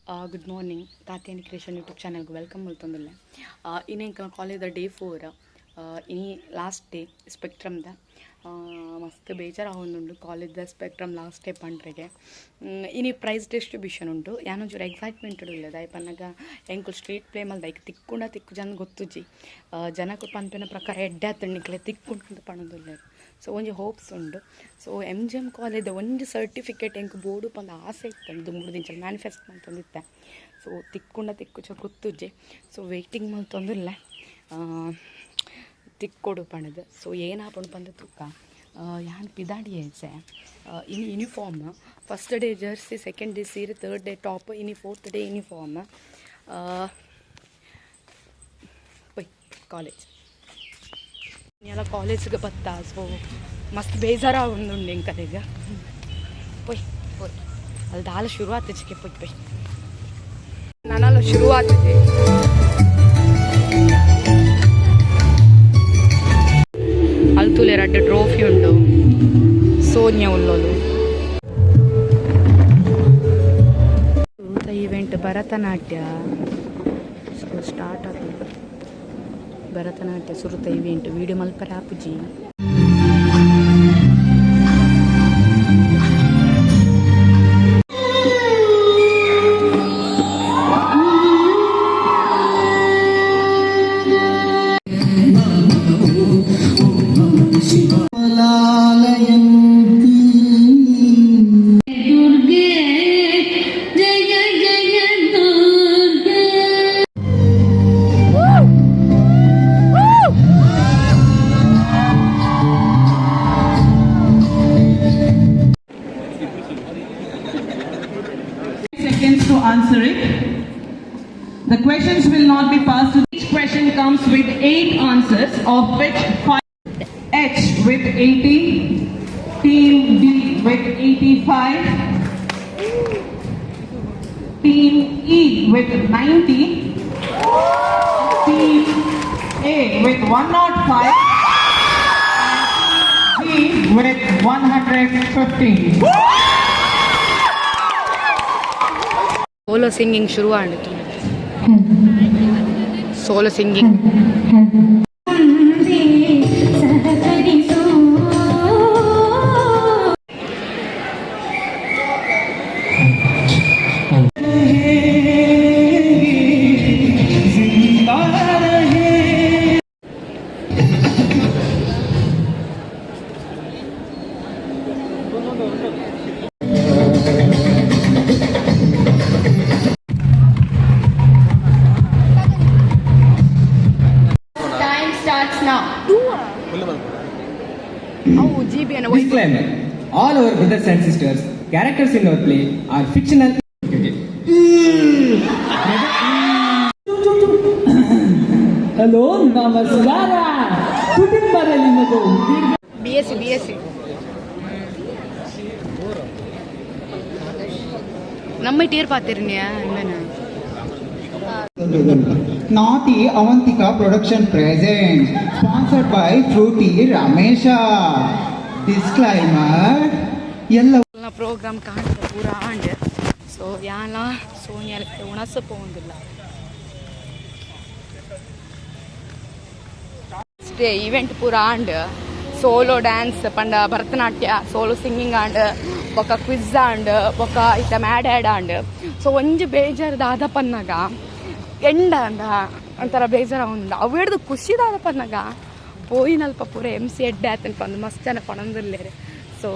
Good morning ತಾತ್ಯಾನಿ creation YouTube ಚಾನಲ್ಗೆ welcome ಮಲ್ತೊಂದುಲ್ಲೆ ಇನ್ನೇನು ಕಾಲೇಜ್ದ day 4 ಇನಿ ಲಾಸ್ಟ್ ಡೇ ಸ್ಪೆಕ್ಟ್ರಮ್ದ ಮಸ್ತ್ ಬೇಜಾರಾಗುಂದುಂಡು ಕಾಲೇಜ್ದ ಸ್ಪೆಕ್ಟ್ರಮ್ ಲಾಸ್ಟ್ ಡೇ ಪಂಡ್ರೆಗೆ ಇನಿ ಪ್ರೈಸ್ ಡಿಸ್ಟ್ರಿಬ್ಯೂಷನ್ ಉಂಟು ಯಾನೊಂಚೂರು ಎಕ್ಸೈಟ್ಮೆಂಟ್ ಉಳ್ಳದ ಪನ್ನಗ ಎಂಕುಲು ಸ್ಟ್ರೀಟ್ ಪ್ಲೇ ಮಲ್ದ ತಿಕ್ಕು ಜನ ಗೊತ್ತುಜಿ ಜನಕ್ಕೆ ಪಂಪಿನ ಪ್ರಕಾರ ಎಡ್ಡೆ ಆತಣ್ಣಿಕ್ಲೆ ತಿಕ್ಕು ಪಣದುಲ್ಲೆ ಸೊ ಒಂಜಿ ಹೋಪ್ಸ್ ಉಂಡು ಸೊ MGM ಕಾಲೇಜ್ದ ಒಂಜಿ ಸರ್ಟಿಫಿಕೇಟ್ ಎಂಕ್ ಬೋರ್ಡು ಪಂದ ಆಸೆ ಇತ್ತು 3 ದಿನ ಮ್ಯಾನಿಫೆಸ್ಟ್ ಮಲ್ತೊಂದಿತ್ತೆ ಸೊ ತಿಕ್ಕುಚ ಗೊತ್ತುಜಿ ಸೊ ವೆಯ್ಟಿಂಗ್ ಮಲ್ತೊಂದುಲ್ಲೆ ತಿಕ್ಕೊಡು ಪಣದು ಸೊ ಏನಾಪಣು ಪಂದ ತುಕ್ಕ ಯಾನ್ ಪಿದಾಡಿ ಏಜೆ ಇನಿ uniform first day jersey second day ಸೀರೆ ಥರ್ಡ್ ಡೇ ಟಾಪ್ ಇನಿ ಫೋರ್ತ್ ಡೇ ಯೂನಿಫಾರ್ಮ್ ಪೊಯ್ ಕಾಲೇಜ್ ಎಲ್ಲ ಕಾಲೇಜ್ಗೆ ಬತ್ತ ಸೊ ಮಸ್ತ್ ಬೇಜಾರಾಗುಂದುಂಡು ಎಂಕಲೆಗ ಪೊಯ್ ಅಲ್ಲಿ ದಾಲ ಶುರು ಆತಚಿಕೆ ಪೊಯ್ ನಾನಲ್ಲ ಶುರು ಆತದೆ ಅಲ್ತುಲೆ 2 ಟ್ರೋಫಿ ಉಂಡು ಸೋನಿಯಾ ಉಲ್ಲೋಲು ಈವೆಂಟ್ ಭರತನಾಟ್ಯ ಸ್ಟಾರ್ಟ್ ಆಗಿದೆ ಭರತನಾಟ್ಯ ಸುರುತ ಇವೆಂಟ್ ವಿಡಿಯೋ ಮಲ್ಪರ ಆಪುಜಿ To answer it. The questions will not be passed. Each question comes with 8 answers, of which 5 H with 80, Team B with 85, Team E with 90, Team A with 105, and G with 115. Solo singing ಶುರು ಆಯಿತು solo singing Disclaimer: all our brothers and sisters, characters in our play are fictional. Hello, namaskara. Tudin barali nago. BSc. ನಮ್ಮ tour ಪಾತಿರ್ನಿಯಾ ಇನ್ನೇನಾ Naughty Avantika Production presents, sponsored by Fruity Ramesha. Disclaimer: ಎಲ್ಲ program ಕಾಣ್ತದೆ ಪೂರ and so ಯಾನ ಸೋನಿಯಾ ಉಣಸ ಪೋಂದಿಲ್ಲ ಅಷ್ಟೇ event ಪೂರ and solo dance ಪಂಡ Bharatanatyam solo singing and ಬೊಕ್ಕ quiz and ಬೊಕ್ಕ ಇತ್ತ ಮ್ಯಾಡ್ ಆ್ಯಡ್ ಆಂಡ್ ಸೊ ಒಂಜಿ ಬೇಜಾರ್ದಾದ ಪನ್ನಾಗ ಎಂಡ ಅಂದ ಒಂಥರ ಬೇಜಾರಾಗುಂಡು ಅವು ಹಿಡ್ದು ಖುಷಿದಾದ ಪನ್ನಾಗ ಪೋಯಿನಲ್ಪ ಪೂರ MC ಎಡ್ಡೆ ಆತನ ಪಂದು ಮಸ್ತ್ ಜನ ಪಣಂದಿರ್ಲೇರೆ ಸೊ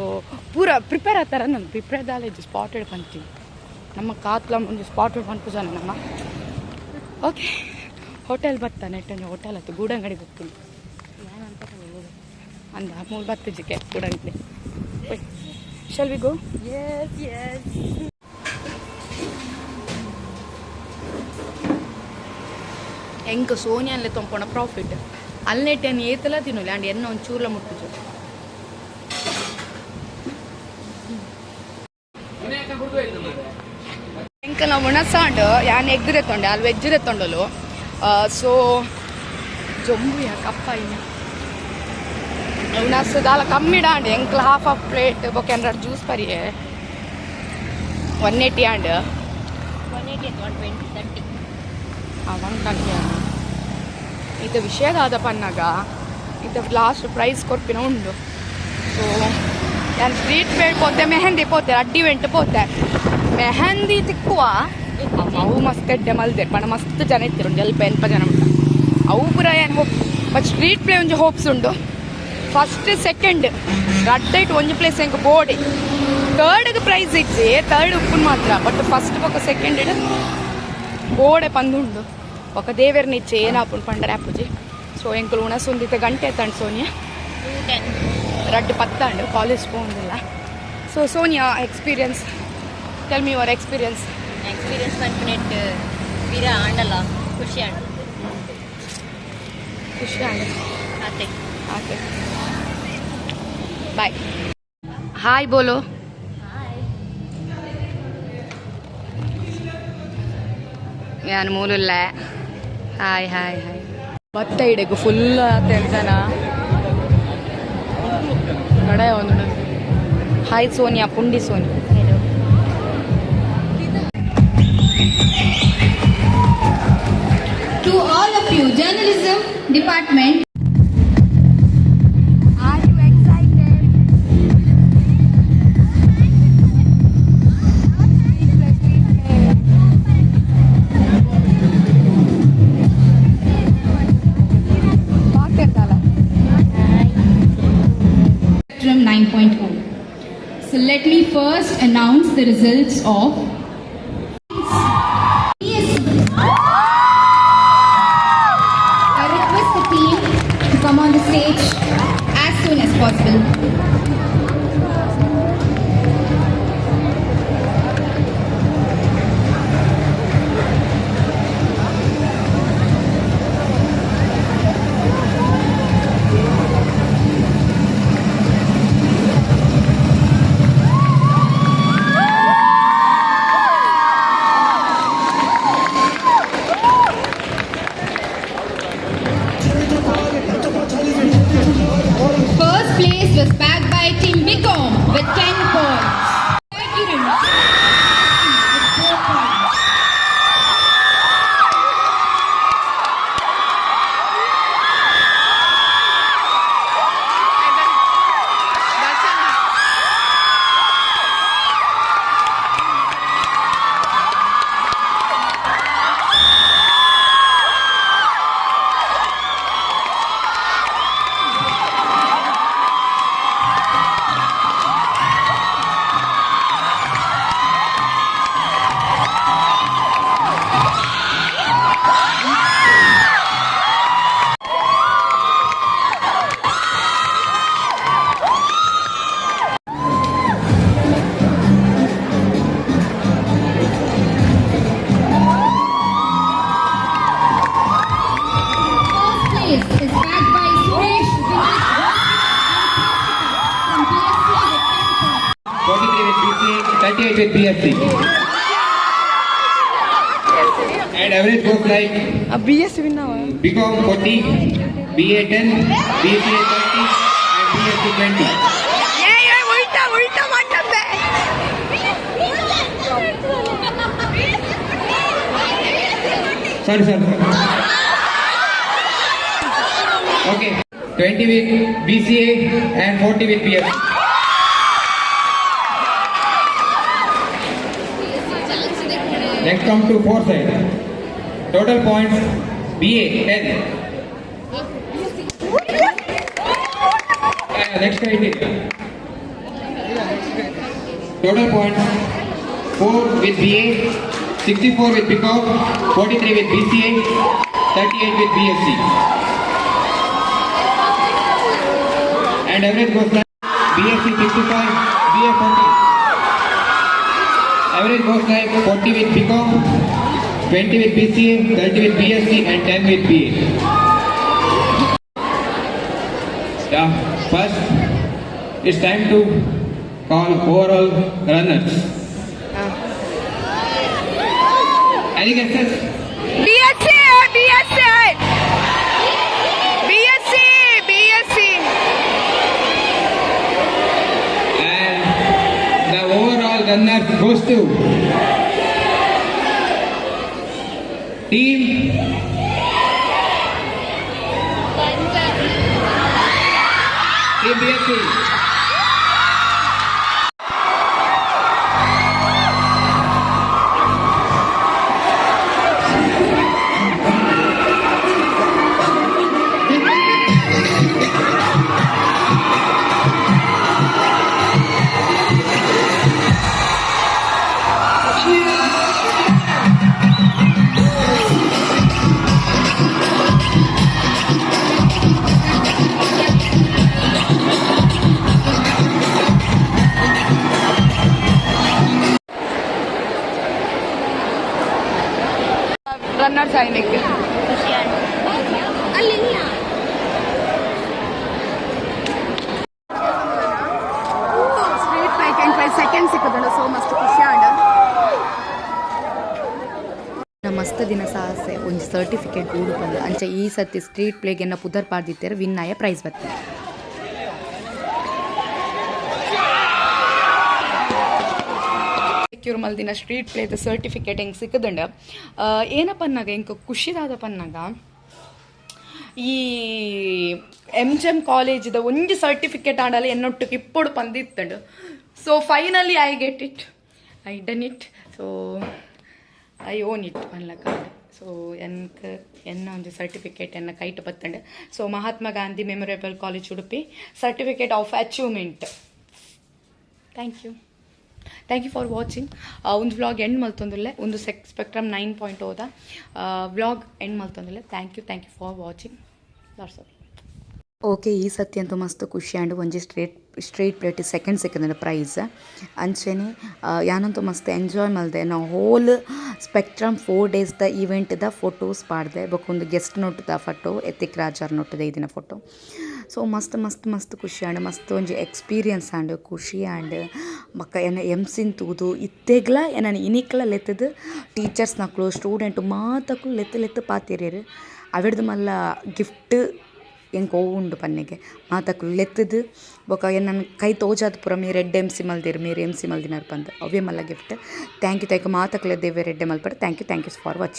ಪೂರ ಪ್ರಿಪೇರ್ ಆತಾರ ನಮ್ಮ ಪ್ರಿಪೇರ್ ದಾಲೇಜ್ ಸ್ಪಾಟೆಡ್ ಪಂತೀವಿ ನಮ್ಮ ಕಾತ್ಲ ಮುಂದೆ ಸ್ಪಾಟೆಡ್ ಪಂಪು ಜನ ನಮ್ಮ ಓಕೆ ಹೋಟೆಲ್ ಬರ್ತಾನೆ ನೆಟ್ಟಂಜ ಹೋಟೆಲ್ ಆಯ್ತು ಗೂಡಂಗಡಿ ಬರ್ತೀನಿ ಏನಂತ ಅಂದ 3 ಬತ್ತಿಜಿಕೆ ಗೂಡಂಗಡಿ ಶಲ್ ವಿ ಗೋ ಎಸ್ ಎಂಕ ಸೋನಿಯಲ್ಲೇ ತೊಂಪೋಣ ಪ್ರಾಫಿಟ್ ಅಲ್ಲೆಟ್ಟೆನ್ನು ಏತಲ ತಿನ್ನೋಲ್ಲ ಅಂಡ್ ಎನ್ನ ಒಂದು ಚೂರ್ಲ ಮುಟ್ಟುಜು ಎಂಕ ನಾವು ಉಣಸಾಂಡ್ ಯಾನ್ ಎಗ್ ತೆತ್ತೊಂಡೆ ಅಲ್ಲಿ ವೆಜ್ ತೆತ್ತೊಂಡಲು ಸೊ ಜೊಂಬು ಯಾಕಪ್ಪ ಇನ್ನ ಉಣಸ ದಾಲ ಕಮ್ಮಿ ಡಾಂಡ್ ಎಂಕ್ಲ ಹಾಫ್ ಪ್ಲೇಟ್ ಬೊಕ್ಕ 2 ಜ್ಯೂಸ್ ಪರಿಯೇ 180 ಆಂಡ್ 120 ಇದು ವಿಷಯದಾದ ಪನ್ನಾಗ ಇದು ಲಾಸ್ಟ್ ಪ್ರೈಸ್ ಕೊರ್ಪಿನ ಉಂಡು. ಸೊ ನಾನು ಸ್ಟ್ರೀಟ್ ಫೇರ್ ಪೋತೆ ಮೆಹಂದಿ ಪೋತೆ ಅಡ್ಡಿ ವೆಂಟ್ ಪೋತೆ ಮೆಹಂದಿ ತಿಕ್ಕುವ ಅವು ಮಸ್ತ್ ಎಡ್ಡೆ ಮಲ್ದೆ ಪಣ ಮಸ್ತ್ ಜನ ಇತ್ತಿರುಂಡು ಎಲ್ಪ ಜನ ಉಂಟು ಅವು ಪೂರ ಏನು ಹೋಪ್ ಬಟ್ ಸ್ಟ್ರೀಟ್ ಪ್ಲೇ ಒಂಜಿ ಹೋಪ್ಸ್ ಉಂಡು. ಫಸ್ಟ್ ಸೆಕೆಂಡ್ ರಡ್ಡೈಟ್ ಒಂಜಿ ಪ್ಲೇಸ್ ಹೆಂಗೆ ಬೋಡಿ ಥರ್ಡ್ಗೆ ಪ್ರೈಸ್ ಇಜ್ಜಿ ಥರ್ಡ್ ಉಪ್ಪು ಮಾತ್ರ ಬಟ್ ಫಸ್ಟ್ ಪಕ್ಕ ಸೆಕೆಂಡ್ ಬೋಡೆ ಪಂದುಂಡು ఒక దేవేరిని ఇచ్చే ఏనాపుని పండర ఆపుజి సో ఎంకులు ఉనసుందితే గంటే తండు సోనియా రడ్డు పత్తాండు కాలేజ్ పోందిಲ್ಲ so Sonia experience tell me your experience ಪನ್ಪುನೆಟ್ ವೀರ ಆಂಡಲ ಖುಷಿ ಆಂಡ ಖುಷಿ ಆಂಡ ಆತೆ ಆತೆ ಬಾಯ್ ಹಾಯ್ ಬೋಲೋ ನಾನು ಮೂಲಲ್ಲ ಹಾಯ್ ಹಾಯ್ ಹಾಯ್ ಭತ್ತ ಇಡೆಗು ಫುಲ್ ಜನ ಕಡೆ ಒಂದು ಹಾಯ್ ಸೋನಿಯಾ ಪುಂಡಿ Sony To all of you, journalism department. Are you excited? Spectrum 9.0. So let me first announce the results of I request the team to come on the stage as soon as possible. First place was bagged by Team Bicom with 10 points. Second, with 4 points. First place is bagged by Suresh Vinay from BSc with 10 points. 43 with BCA, 38 with BSc. And average goes like B S ವಿನ್ನವ BCom 40, BA 10, BCA 30, and BSc 20. ಉಲ್ಟಾ ಉಲ್ಟಾ ಮಾಡ್ತಂದೆ Sorry. Okay, 20 with BCA and 40 with BSc. Next come to 4th side. Total points BA 10. Next side is total points 4 with BA, 64 with BCom, 43 with BCA, 38 with BSc. And average goes like BSc 65, BA 40. Average goes like 40 with BCom, 20 with BCA, 30 with BSc, and 10 with BA. Yeah, first, it's time to call overall runners. Any guesses? BSc And the overall runner goes to Team BFC. Runners ಆಯ್ನೆಕ್ಕೆ ಖುಷಿ ಆಂಡ್ ಅಲ್ಲಿಲ್ಲ street bike and 5 second ಸಿಕ್ಕುದುಂಡು so ಮಸ್ತ್ ಖುಷಿ and ಮಸ್ತ್ ದಿನ ಸಾಹಸೆ ಒಂದು ಸರ್ಟಿಫಿಕೇಟ್ ಊರು ಬಂದು ಅಂಚೆ ಈ ಸತಿ ಸ್ಟ್ರೀಟ್ ಪ್ಲೇಗೆ ಎನ್ನ ಪುದರ್ ಪಾರ್ದಿತ್ತೇರೆ ವಿನ್ ಆಯ ಪ್ರೈಸ್ ಬರ್ತದೆ. ಸೆಕ್ಯೂರ್ ಮಲ್ದಿನ ಸ್ಟ್ರೀಟ್ ಪ್ಲೇದ ಸರ್ಟಿಫಿಕೇಟ್ ಹೆಂಗೆ ಸಿಕ್ಕದಂಡ ಏನಪ್ಪ ಅನ್ನಗ ಹೆಂಗೆ ಖುಷಿದಾದಪ್ಪ ಅನ್ನಗ ಈ MGM ಕಾಲೇಜಿದ ಒಂದು ಸರ್ಟಿಫಿಕೇಟ್ ಆಡಲ್ಲ ಎನ್ನೊಟ್ಟಿಗೆ ಇಪ್ಪಡು ಪಂದಿತ್ತಂಡು. So finally I get it, I done it, so I own it ಅನ್ಲಕ್ಕ. ಸೊ ಎನ್ನ ಒಂದು ಸರ್ಟಿಫಿಕೇಟ್ ಎನ್ನ ಕೈಟ್ ಬತ್ತಂಡು. So Mahatma Gandhi memorial college Udupi certificate of achievement. Thank you for watching. ಒಂದು ವ್ಲಾಗ್ ಎಂಡ್ ಮಲ್ತೊಂದಿಲ್ಲ, ಒಂದು ಸ್ಪೆಕ್ಟ್ರಮ್ 9.0 ವ್ಲಾಗ್ ಎಂಡ್ ಮಲ್ತೊಂದಿಲ್ಲ. Thank you for watching. Lots of okay. ಈ ಸತಿ ಅಂತೂ ಮಸ್ತ್ ಖುಷಿ ಆಂಡ್ ಒಂಜಿ ಸ್ಟ್ರೀಟ್ ಪ್ಲೇಟ್ ಸೆಕೆಂಡ್ ಸಿಕ್ಕದ ಪ್ರೈಸ್ ಅಂಚೆನೆ ಯಾನಂತೂ ಮಸ್ತ್ ಎಂಜಾಯ್ ಮಲ್ದೆ. ನಾವು ಹೋಲ್ ಸ್ಪೆಕ್ಟ್ರಮ್ 4 ಡೇಸ್ದ ಈವೆಂಟ್ದ ಫೋಟೋಸ್ ಪಾಡ್ದೆ. ಬೊಕೊಂದು ಗೆಸ್ಟ್ ನೋಟದ ಫೋಟೋ, ಎತ್ತಿಕ್ ರಾಜಾರ್ ನೋಟದ ಇದೀನ ಫೋಟೋ. ಸೊ ಮಸ್ತ್ ಖುಷಿ ಆಂಡ್ ಮಸ್ತ್ ಒಂಜಿ ಎಕ್ಸ್ಪೀರಿಯನ್ಸ್ ಆಂಡ್ ಖುಷಿ ಆಂಡ್ ಮಕ್ಕ ಎನ್ನ ಎಂಸಿನ್ ತೂದು ಇತ್ತೆಗ್ಲ ಎನ್ನ ಇನಿಕ್ಲ ಲೆತ್ತದು ಟೀಚರ್ಸ್ ನಕ್ಲು ಸ್ಟೂಡೆಂಟ್ ಮಾತಕ್ಲು ಲೆತ್ತು ಪಾತಿರೇರು ಅವಿಡ್ದು ಮಲ್ಲ ಗಿಫ್ಟ್ ಹೆಂಗೆ ಹೋಗುಂಡು ಪನ್ನೆಗೆ ಮಾತಕ್ಲು ಲೆತ್ತದು ಬೊಕ ಎನ್ನ ಕೈ ತೋಜಾದ ಪುರ ಮೀ ರೆಡ್ MC ಮಲ್ದಿರು ಮೀರು MC ಮಲ್ದಿನಾರು ಬಂದು ಅವೇ ಮಲ್ಲ ಗಿಫ್ಟ್. ಥ್ಯಾಂಕ್ ಯು ಮಾತಕ್ಲೆದ್ದೇವೆ ರೆಡ್ಡೆ ಮಲ್ಪಡೆ. Thank you for watching.